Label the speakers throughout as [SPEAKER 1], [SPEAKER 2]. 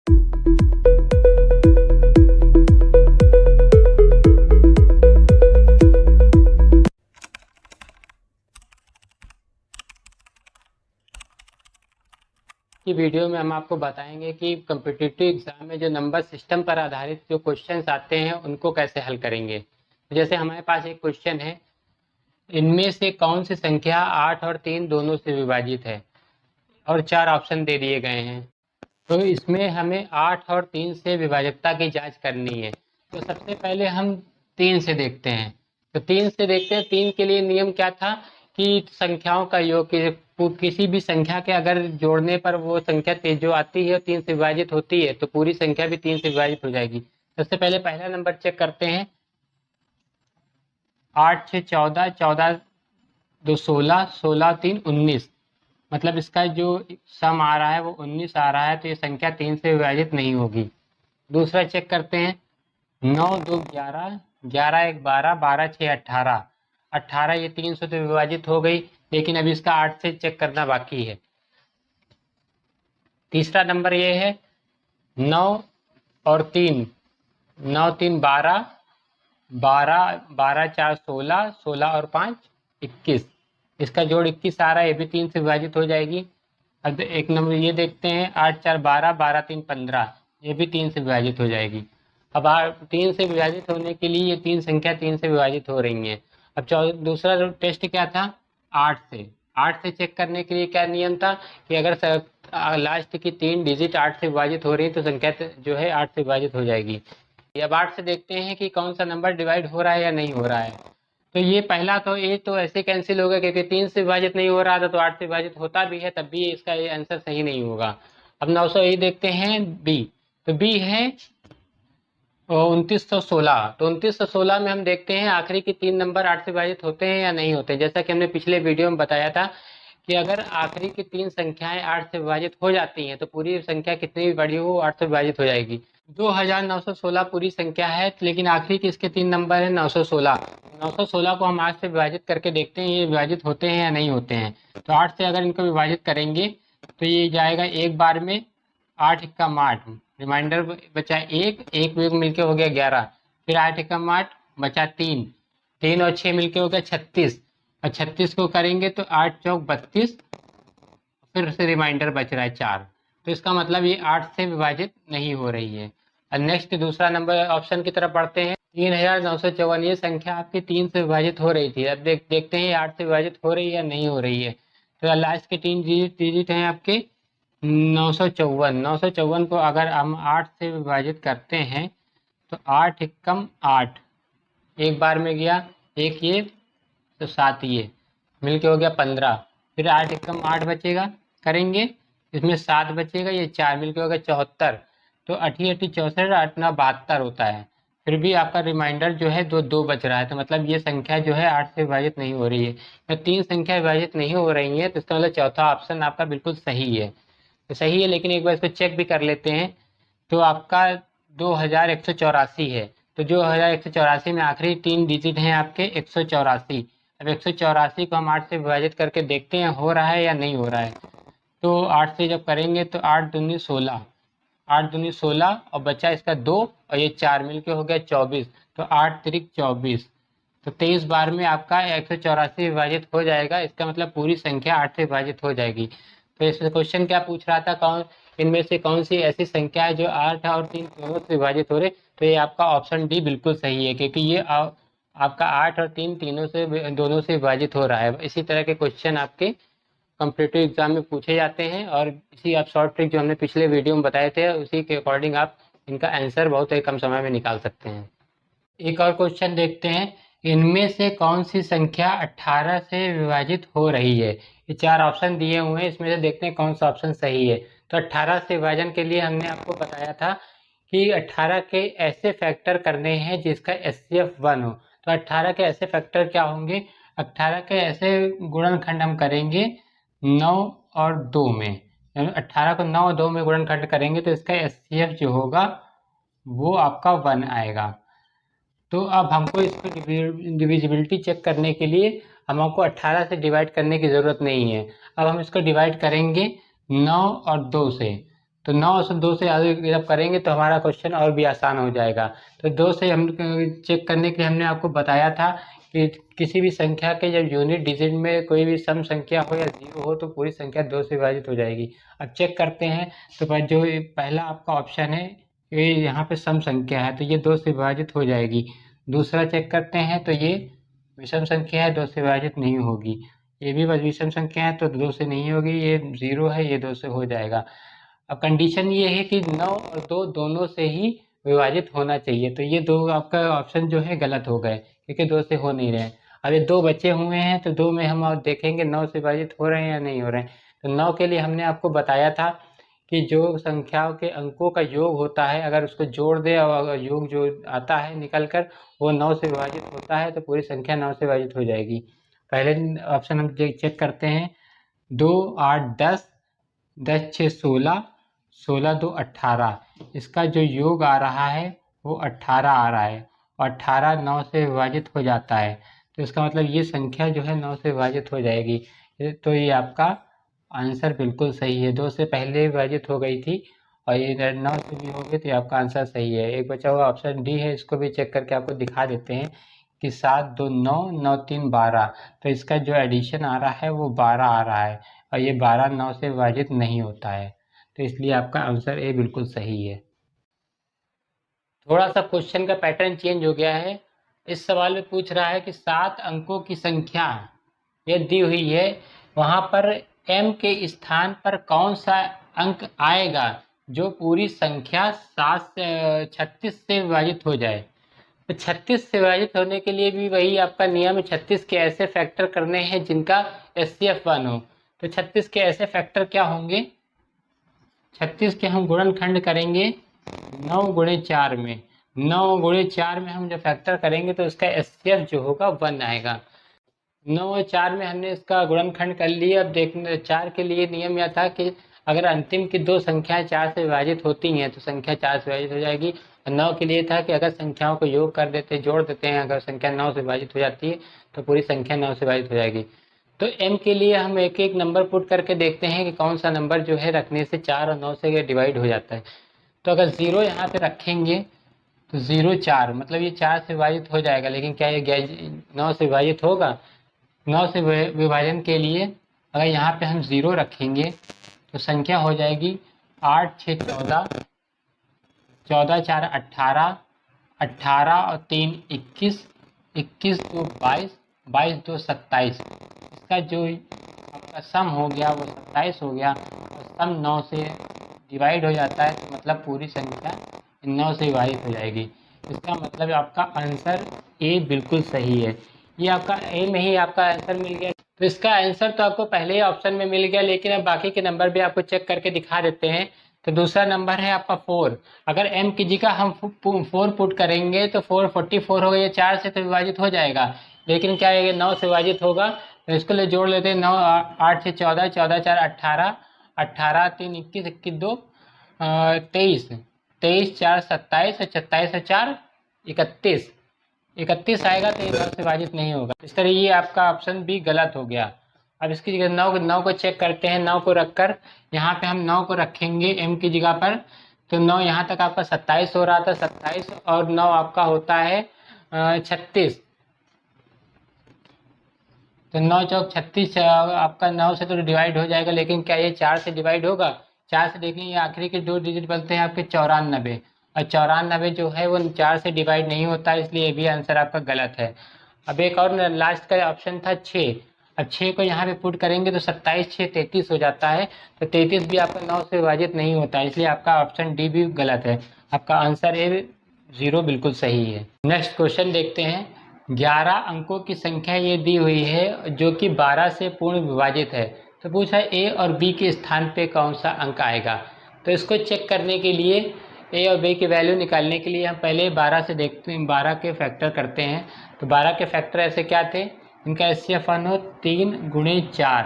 [SPEAKER 1] की वीडियो में हम आपको बताएंगे कि कम्पिटिटिव एग्जाम में जो नंबर सिस्टम पर आधारित जो क्वेश्चंस आते हैं उनको कैसे हल करेंगे। जैसे हमारे पास एक क्वेश्चन है, इनमें से कौन सी संख्या 8 और 3 दोनों से विभाजित है, और 4 ऑप्शन दे दिए गए हैं। तो इसमें हमें 8 और 3 से विभाज्यता की जांच करनी है। तो सबसे पहले हम 3 से देखते हैं। तो 3 से देखते हैं, 3 के लिए नियम क्या था कि संख्याओं का योग किसी भी संख्या के अगर जोड़ने पर वो संख्या जो आती है 3 से विभाजित होती है, तो पूरी संख्या भी 3 से विभाजित हो जाएगी। सबसे पहले पहला नंबर चेक करते हैं। 8 6 14, 14 2 16, 16 3 19, मतलब इसका जो सम आ रहा है वो 19 आ रहा है, तो ये संख्या 3 से विभाजित नहीं होगी। दूसरा चेक करते हैं। 9 2 11, 11 1 12, 12 6 18, 18 ये 3 से तो विभाजित हो गई, लेकिन अभी इसका 8 से चेक करना बाकी है। तीसरा नंबर ये है 9 और 3, 9 3 12, 12 12 4 16, 16 और 5 21, इसका जोड़ 21 आ रहा है, ये भी 3 से विभाजित हो जाएगी। अब एक नंबर ये देखते हैं 8 4 12, 12 3 15, ये भी 3 से विभाजित हो जाएगी। अब 3 से विभाजित होने के लिए ये 3 संख्या 3 से विभाजित हो रही हैं। अब दूसरा टेस्ट क्या था, 8 से चेक करने के लिए क्या नियम था कि अगर लास्ट की 3 डिजिट 8 से विभाजित हो रही है तो संख्या जो है 8 से विभाजित हो जाएगी। अब 8 से देखते हैं कि कौन सा नंबर डिवाइड हो रहा है या नहीं हो रहा है। तो ये पहला तो ये तो ऐसे कैंसिल होगा, क्योंकि 3 से विभाजित नहीं हो रहा था, तो 8 से विभाजित होता भी है तब भी इसका ये आंसर सही नहीं होगा। अब 900 ये देखते हैं बी, तो बी है 2916। तो 2916 में हम देखते हैं आखिरी की 3 नंबर 8 से विभाजित होते हैं या नहीं होते। जैसा कि हमने पिछले वीडियो में बताया था कि अगर आखिरी की 3 संख्याएं 8 से विभाजित हो जाती हैं तो पूरी संख्या कितनी भी बड़ी हो 8 से विभाजित हो जाएगी। 2916 पूरी संख्या है, लेकिन आखिरी के इसके 3 नंबर है 916। 916 को हम 8 से विभाजित करके देखते हैं ये विभाजित होते हैं या नहीं होते हैं। तो 8 से अगर इनको विभाजित करेंगे तो ये जाएगा एक बार में 8 एकम 8, रिमाइंडर बचा 1, 1 मिलके हो गया 11, फिर 8 एकम 8 बचा 3, 3 और 6 मिलके हो गया 36, और 36 को करेंगे तो 8 चौक 32, फिर से रिमाइंडर बच रहा है 4। तो इसका मतलब ये 8 से विभाजित नहीं हो रही है। और नेक्स्ट दूसरा नंबर ऑप्शन की तरफ बढ़ते हैं। 3954 ये संख्या आपकी 3 से विभाजित हो रही थी। अब देखते हैं 8 से विभाजित हो रही है या नहीं हो रही है। तो लास्ट के 3 डिजिट हैं आपके 954। 954 को अगर हम 8 से विभाजित करते हैं तो 8 एकम 8, एक बार में गया, एक ये तो 7 ये मिलके हो गया 15, फिर 8 एकम 8 बचेगा, करेंगे इसमें 7 बचेगा, ये 4 मिलके हो गया 74। तो 8 8 64, 8 9 72 होता है। फिर भी आपका रिमाइंडर जो है 2 बच रहा है, तो मतलब ये संख्या जो है 8 से विभाजित नहीं हो रही है। तो 3 संख्या विभाजित नहीं हो रही है, तो इसका मतलब चौथा ऑप्शन आपका बिल्कुल सही है। तो सही है, लेकिन एक बार इसको चेक भी कर लेते हैं। तो आपका 2184 है। तो जो 2184 में आखिरी 3 डिजिट हैं आपके 184। अब 184 को हम 8 से विभाजित करके देखते हैं हो रहा है या नहीं हो रहा है। तो 8 से जब करेंगे तो 8 दूनी 16, 8 दूनी 16 और बचा इसका 2 और ये 4 मिलके हो गया 24। तो 8 त्रिक 24, तो 23 बार में आपका 184 विभाजित हो जाएगा। इसका मतलब पूरी संख्या 8 से विभाजित हो जाएगी। तो इस क्वेश्चन क्या पूछ रहा था, इनमें से कौन सी ऐसी संख्या है जो 8 और 3 दोनों से विभाजित हो रहे। तो ये आपका ऑप्शन डी बिल्कुल सही है, क्योंकि ये आपका 8 और 3 दोनों से विभाजित हो रहा है। इसी तरह के क्वेश्चन आपके कॉम्पिटिटिव एग्जाम में पूछे जाते हैं, और इसी आप शॉर्ट ट्रिक जो हमने पिछले वीडियो में बताए थे उसी के अकॉर्डिंग आप इनका आंसर बहुत ही कम समय में निकाल सकते हैं। एक और क्वेश्चन देखते हैं, इनमें से कौन सी संख्या 18 से विभाजित हो रही है। ये 4 ऑप्शन दिए हुए हैं, इसमें से देखते हैं कौन सा ऑप्शन सही है। तो 18 से विभाजन के लिए हमने आपको बताया था कि 18 के ऐसे फैक्टर करने हैं जिसका HCF 1 हो। तो 18 के ऐसे फैक्टर क्या होंगे, 18 के ऐसे गुणनखंड हम करेंगे 9 और 2 में, 18 को 9 और 2 में गुणनखंड करेंगे तो इसका HCF जो होगा वो आपका 1 आएगा। तो अब हमको इसको डिविजिबिलिटी चेक करने के लिए हमको 18 से डिवाइड करने की ज़रूरत नहीं है। अब हम इसको डिवाइड करेंगे 9 और 2 से। तो 9 से 2 से आगे जब करेंगे तो हमारा क्वेश्चन और भी आसान हो जाएगा। तो 2 से हम चेक करने के लिए हमने आपको बताया था कि किसी भी संख्या के जब यूनिट डिजिट में कोई भी सम संख्या हो या जीरो हो तो पूरी संख्या 2 से विभाजित हो जाएगी। अब चेक करते हैं। तो जो पहला आपका ऑप्शन है ये यहाँ पे सम संख्या है तो ये 2 से विभाजित हो जाएगी। दूसरा चेक करते हैं तो ये विषम संख्या है, 2 से विभाजित नहीं होगी। ये भी विषम संख्या है तो 2 से नहीं होगी। ये 0 है, ये 2 से हो जाएगा। अब कंडीशन ये है कि 9 और 2 दोनों से ही विभाजित होना चाहिए। तो ये दो आपका ऑप्शन जो है गलत हो गए क्योंकि 2 से हो नहीं रहे। अब ये 2 बचे हुए हैं तो 2 में हम और देखेंगे 9 से विभाजित हो रहे हैं या नहीं हो रहे हैं। तो 9 के लिए हमने आपको बताया था कि जो संख्याओं के अंकों का योग होता है अगर उसको जोड़ दे और अगर योग जो आता है निकल कर वो 9 से विभाजित होता है तो पूरी संख्या 9 से विभाजित हो जाएगी। पहले ऑप्शन हम चेक करते हैं। 2 8 10, 10 6 16, 16 2 18। इसका जो योग आ रहा है वो 18 आ रहा है और 18 9 से विभाजित हो जाता है। तो इसका मतलब ये संख्या जो है 9 से विभाजित हो जाएगी। तो ये आपका आंसर बिल्कुल सही है। 2 से पहले विभाजित हो गई थी और ये 9 से भी हो गई तो आपका आंसर सही है। एक बचा हुआ ऑप्शन डी है, इसको भी चेक करके आपको दिखा देते हैं कि 7 2 9, 9 3 12। तो इसका जो एडिशन आ रहा है वो 12 आ रहा है और ये 12 9 से विभाजित नहीं होता है। तो इसलिए आपका आंसर ए बिल्कुल सही है। थोड़ा सा क्वेश्चन का पैटर्न चेंज हो गया है। इस सवाल में पूछ रहा है कि 7 अंकों की संख्या ये दी हुई है, वहाँ पर m के स्थान पर कौन सा अंक आएगा जो पूरी संख्या 36 से विभाजित हो जाए। तो 36 से विभाजित होने के लिए भी वही आपका नियम है, 36 के ऐसे फैक्टर करने हैं जिनका HCF 1 हो। तो 36 के ऐसे फैक्टर क्या होंगे, 36 के हम गुणनखंड करेंगे 9 गुणे 4 में। 9 गुणे 4 में हम जब फैक्टर करेंगे तो उसका HCF जो होगा 1 आएगा। 9 और 4 में हमने इसका गुणनखंड कर लिया। अब देखने 4 के लिए नियम यह था कि अगर अंतिम की दो संख्याएं 4 से विभाजित होती हैं तो संख्या 4 से विभाजित हो जाएगी। और 9 के लिए था कि अगर संख्याओं को योग कर देते जोड़ देते हैं, अगर संख्या 9 से विभाजित हो जाती है तो पूरी संख्या 9 से विभाजित हो जाएगी। तो m के लिए हम एक एक नंबर पुट करके देखते हैं कि कौन सा नंबर जो है रखने से 4 और 9 से डिवाइड हो जाता है। तो अगर 0 यहाँ पे रखेंगे तो 0 4 मतलब ये 4 से विभाजित हो जाएगा, लेकिन क्या ये 9 से विभाजित होगा। 9 से विभाजन के लिए अगर यहाँ पे हम 0 रखेंगे तो संख्या हो जाएगी 8 6 14, 14 4 18, 18 और 3 21, 21 2 22, 22 2 27। इसका जो आपका सम हो गया वो 27 हो गया और सम 9 से डिवाइड हो जाता है तो मतलब पूरी संख्या 9 से विभाजित हो जाएगी। इसका मतलब आपका आंसर ए बिल्कुल सही है। ये आपका ए में ही आपका आंसर मिल गया। तो इसका आंसर तो आपको पहले ही ऑप्शन में मिल गया, लेकिन अब बाकी के नंबर भी आपको चेक करके दिखा देते हैं। तो दूसरा नंबर है आपका 4। अगर m की जगह हम 4 पुट करेंगे तो 4 44 होगा। ये 4 से तो विभाजित हो जाएगा, लेकिन क्या है 9 से विभाजित होगा। तो इसको लिए जोड़ लेते हैं 9 8 6 14, 14 4 18, 18 3 21, 21 2 23, 23 4 27 और 27 और 4 31, 31 आएगा तो ये 9 से विभाजित नहीं होगा। इस तरह ये आपका ऑप्शन भी गलत हो गया। अब इसकी जगह 9 को चेक करते हैं। 9 को रखकर यहाँ पे हम 9 को रखेंगे m की जगह पर। तो 9 यहाँ तक आपका 27 हो रहा था, 27 और 9 आपका होता है 36। तो 9 चौक 36 आपका 9 से तो डिवाइड हो जाएगा, लेकिन क्या ये 4 से डिवाइड होगा। 4 से देखें ये आखिरी के 2 डिजिट बनते हैं आपके 94 और 94 जो है वो 4 से डिवाइड नहीं होता, इसलिए ये भी आंसर आपका गलत है। अब एक और लास्ट का ऑप्शन था 6। अब 6 को यहाँ पे पुट करेंगे तो 27 6 33 हो जाता है। तो 33 भी आपका 9 से विभाजित नहीं होता, इसलिए आपका ऑप्शन डी भी गलत है। आपका आंसर ए 0 बिल्कुल सही है। नेक्स्ट क्वेश्चन देखते हैं। 11 अंकों की संख्या ये दी हुई है जो कि 12 से पूर्ण विभाजित है। तो पूछा ए और बी के स्थान पे कौन सा अंक आएगा। तो इसको चेक करने के लिए ए और बी की वैल्यू निकालने के लिए हम पहले 12 से देखते हैं, 12 के फैक्टर करते हैं। तो 12 के फैक्टर ऐसे क्या थे, इनका HCF 1 हो 3 गुणे 4,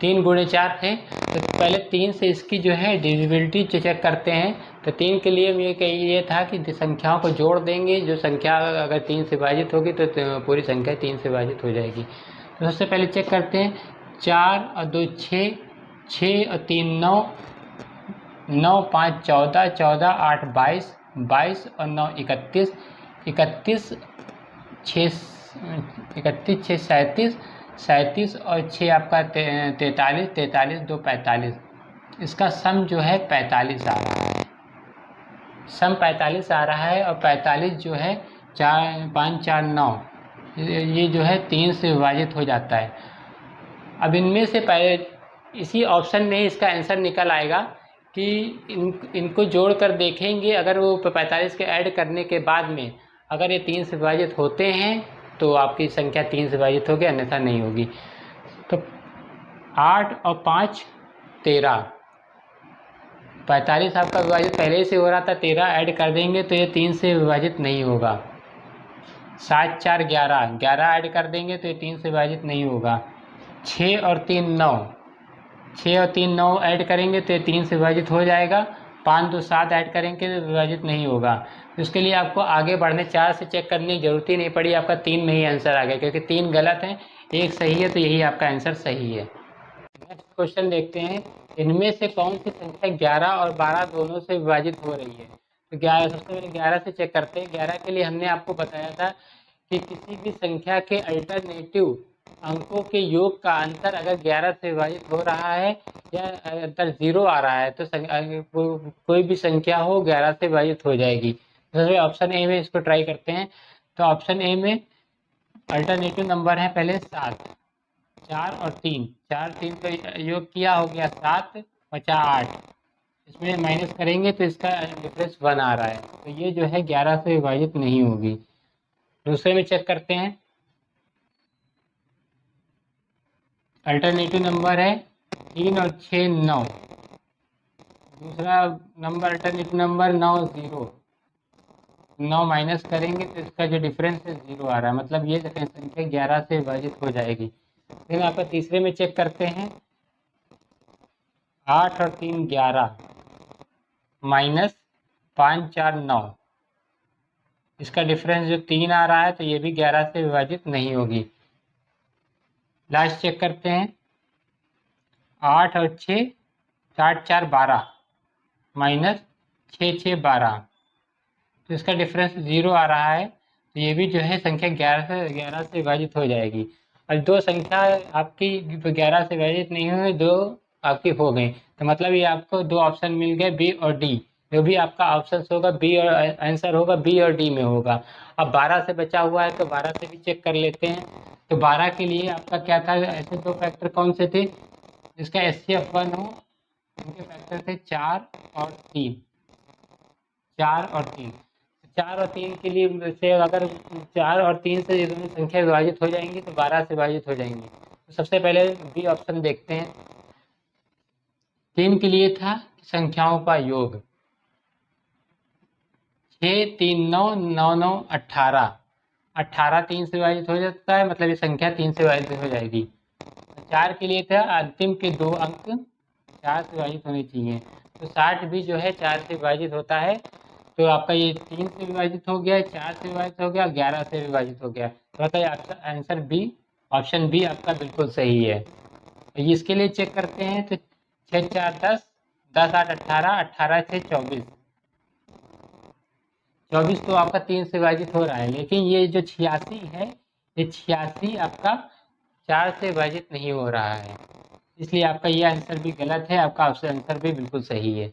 [SPEAKER 1] 3 गुणे 4 थे। तो पहले 3 से इसकी जो है डिविजिबिलिटी चेक करते हैं। तो 3 के लिए ये था कि संख्याओं को जोड़ देंगे, जो संख्या अगर 3 से विभाजित होगी तो पूरी संख्या 3 से विभाजित हो जाएगी। तो सबसे पहले चेक करते हैं। 4 और 2 6, 6 और 3 9, 9 5 14, 14 8 22, 22 और 9 31, 31 6 31 6 37, 37 और 6 आपका 43, 43 2 45। इसका सम जो है 45 आ रहा है, सम 45 आ रहा है। और 45 जो है 4 5 4 9 ये जो है 3 से विभाजित हो जाता है। अब इनमें से पहले इसी ऑप्शन में इसका आंसर निकल आएगा कि इनको जोड़ कर देखेंगे, अगर वो 45 के ऐड करने के बाद में अगर ये 3 से विभाजित होते हैं तो आपकी संख्या 3 से विभाजित होगी, अन्यथा नहीं होगी। तो 8 और 5 13, 45 आपका विभाजित पहले से हो रहा था, 13 ऐड कर देंगे तो ये 3 से विभाजित नहीं होगा। 7 4 11, 11 ऐड कर देंगे तो ये 3 से विभाजित नहीं होगा। 6 और 3 9, 6 और 3 9 ऐड करेंगे तो ये 3 से विभाजित हो जाएगा। 5 2 7 ऐड करेंगे तो विभाजित नहीं होगा। तो इसके लिए आपको आगे बढ़ने 4 से चेक करने की जरूरत ही नहीं पड़ी, आपका 3 में ही आंसर आ गया, क्योंकि 3 गलत है 1 सही है, तो यही आपका आंसर सही है। नेक्स्ट क्वेश्चन देखते हैं, इनमें से कौन सी संख्या 11 और 12 दोनों से विभाजित हो रही है। तो 11 सबसे पहले 11 से चेक करते हैं। 11 के लिए हमने आपको बताया था कि किसी भी संख्या के अल्टरनेटिव अंकों के योग का अंतर अगर 11 से विभाजित हो रहा है या अंतर 0 आ रहा है तो कोई भी संख्या हो 11 से विभाजित हो जाएगी। तो ऑप्शन ए में इसको ट्राई करते हैं। तो ऑप्शन ए में अल्टरनेटिव नंबर है पहले 7, 4 और 3, 4 3 का योग किया हो गया 7, बचा 8, इसमें माइनस करेंगे तो इसका डिफरेंस 1 आ रहा है, तो ये जो है 11 से विभाजित नहीं होगी। दूसरे में चेक करते हैं, अल्टरनेटिव नंबर है 3 और 6 9, दूसरा नंबर अल्टरनेटिव नंबर 9 0, 9 माइनस करेंगे तो इसका जो डिफरेंस है 0 आ रहा है, मतलब ये संख्या 11 से विभाजित हो जाएगी। फिर यहाँ पर तीसरे में चेक करते हैं, 8 और 3 11 माइनस 5 4 9, इसका डिफरेंस जो 3 आ रहा है तो ये भी 11 से विभाजित नहीं होगी। लास्ट चेक करते हैं, 8 और 6 8 4 12 माइनस 6 6 12, तो इसका डिफरेंस 0 आ रहा है, तो ये भी जो है संख्या 11 से विभाजित हो जाएगी। और दो संख्या आपकी 11 से विभाजित नहीं हुई, दो आपकी हो गई, तो मतलब ये आपको दो ऑप्शन मिल गए बी और डी। जो भी आपका ऑप्शन होगा बी और आंसर होगा बी और डी में होगा। अब 12 से बचा हुआ है तो 12 से भी चेक कर लेते हैं। तो 12 के लिए आपका क्या था, ऐसे दो फैक्टर कौन से थे जिसका HCF 1 हो, उनके फैक्टर थे 4 और 3, 4 और 3। 4 और 3 के लिए से अगर 4 और 3 से ये दोनों संख्या विभाजित हो जाएंगी तो 12 से विभाजित हो जाएंगी। तो सबसे पहले बी ऑप्शन देखते हैं। 3 के लिए था संख्याओं का योग, 6 3 9 9 9 18, 18 3 से विभाजित हो जाता है, मतलब ये संख्या 3 से विभाजित हो जाएगी। 4 के लिए था अंतिम के दो अंक 4 से विभाजित होने चाहिए, तो 60 भी जो है 4 से विभाजित होता है, तो आपका ये 3 से विभाजित हो गया, 4 से विभाजित हो गया, 11 से विभाजित हो गया, तो मतलब आपका आंसर बी, ऑप्शन बी आपका बिल्कुल सही है। तो इसके लिए चेक करते हैं, तो 6 4 10, 10 8 18, 18 से 24, 24 तो आपका 3 से विभाजित हो रहा है, लेकिन ये जो 86 है, ये 86 आपका 4 से विभाजित नहीं हो रहा है, इसलिए आपका ये आंसर भी गलत है, आपका ऑप्शन आंसर भी बिल्कुल सही है।